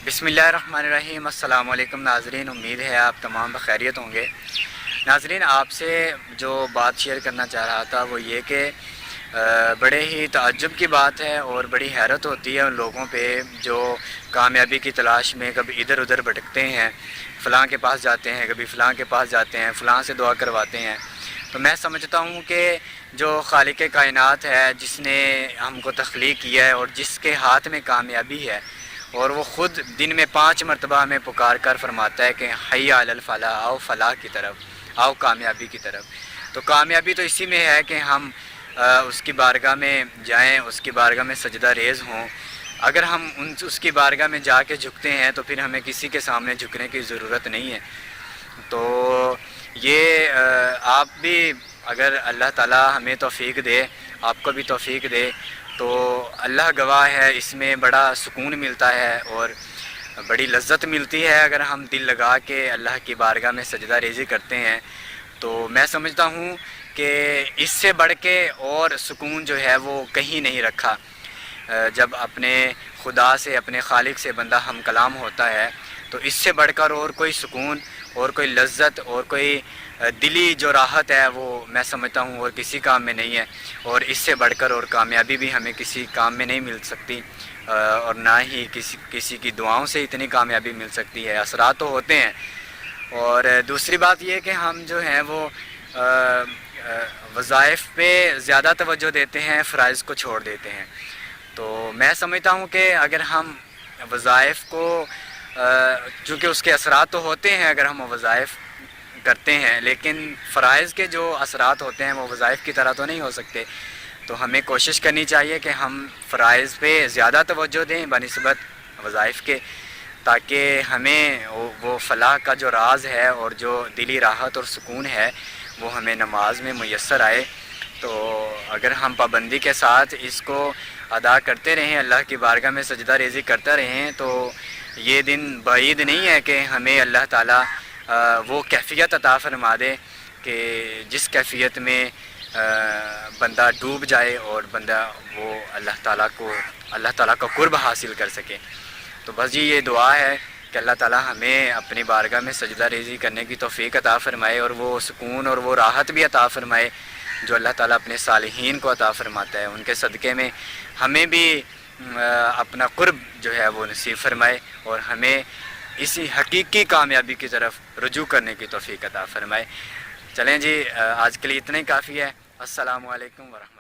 बिस्मिल्लाहिर्रहमानिर्रहीम। अस्सलाम वालेकुम नाज़रीन, उम्मीद है आप तमाम बखैरियत होंगे। नाज़रीन, आपसे जो बात शेयर करना चाह रहा था वो ये कि बड़े ही ताज्जुब की बात है और बड़ी हैरत होती है उन लोगों पे जो कामयाबी की तलाश में कभी इधर उधर भटकते हैं, फ़लाँ के पास जाते हैं, कभी फ़लाँ के पास जाते हैं, फ़लाँ से दुआ करवाते हैं। तो मैं समझता हूँ कि जो खालिक कायनात है, जिसने हमको तख्लीक किया है और जिसके हाथ में कामयाबी है, और वो ख़ुद दिन में 5 मरतबा हमें पुकार कर फरमाता है कि हय्या अलल फलाह, आओ फलाह की तरफ, आओ कामयाबी की तरफ। तो कामयाबी तो इसी में है कि हम उसकी बारगाह में जाएं, उसकी बारगाह में सजदा रेज़ हों। अगर हम उसकी बारगाह में जाके झुकते हैं तो फिर हमें किसी के सामने झुकने की ज़रूरत नहीं है। तो ये आप भी, अगर अल्लाह ताला हमें तौफ़ीक दे, आपको भी तौफ़ीक दे, तो अल्लाह गवाह है, इसमें बड़ा सुकून मिलता है और बड़ी लज्जत मिलती है अगर हम दिल लगा के अल्लाह की बारगाह में सजदा रेज़ी करते हैं। तो मैं समझता हूँ कि इससे बढ़ के और सुकून जो है वो कहीं नहीं रखा। जब अपने खुदा से, अपने खालिक से बंदा हम कलाम होता है तो इससे बढ़कर और कोई सुकून और कोई लज्जत और कोई दिली जो राहत है वो मैं समझता हूँ और किसी काम में नहीं है। और इससे बढ़कर और कामयाबी भी हमें किसी काम में नहीं मिल सकती, और ना ही किसी की दुआओं से इतनी कामयाबी मिल सकती है। असरात तो होते हैं। और दूसरी बात ये है कि हम जो हैं वो वज़ाइफ पे ज़्यादा तवज्जो देते हैं, फ़राइज़ को छोड़ देते हैं। तो मैं समझता हूँ कि अगर हम वज़ाइफ को, चूँकि उसके असरात तो होते हैं अगर हम वज़ाइफ करते हैं, लेकिन फ़राइज़ के जो असरात होते हैं वो वज़ाइफ की तरह तो नहीं हो सकते। तो हमें कोशिश करनी चाहिए कि हम फ़राइज़ पे ज़्यादा तवज्जो दें बनिस्बत वज़ाइफ के, ताकि हमें वो फ़लाह का जो राज है और जो दिली राहत और सुकून है वो हमें नमाज में मुयस्सर आए। तो अगर हम पाबंदी के साथ इसको अदा करते रहें, अल्लाह की बारगाह में सजदा रेज़ी करते रहें, तो ये दिन बाइद नहीं है कि हमें अल्लाह ताला वो कैफ़ियत अता फ़रमा दे कि जिस कैफ़ियत में बंदा डूब जाए और बंदा वो अल्लाह ताला का कुर्ब हासिल कर सके। तो बस जी ये दुआ है कि अल्लाह ताला हमें अपनी बारगाह में सजदा रेज़ी करने की तौफ़ीक अता फ़रमाए और वो सुकून और वो राहत भी अता फ़रमाए जो अल्लाह ताला अपने सालिहीन को अता फ़रमाता है। उनके सदक़े में हमें भी अपना कुर्ब जो है वो नसीब फ़रमाए और हमें इसी हकीकी कामयाबी की तरफ रुजू करने की तौफ़ीक अता फ़रमाए। चलें जी, आज के लिए इतना ही काफ़ी है। अस्सलामु अलैकुम वरहमतुल्लाह।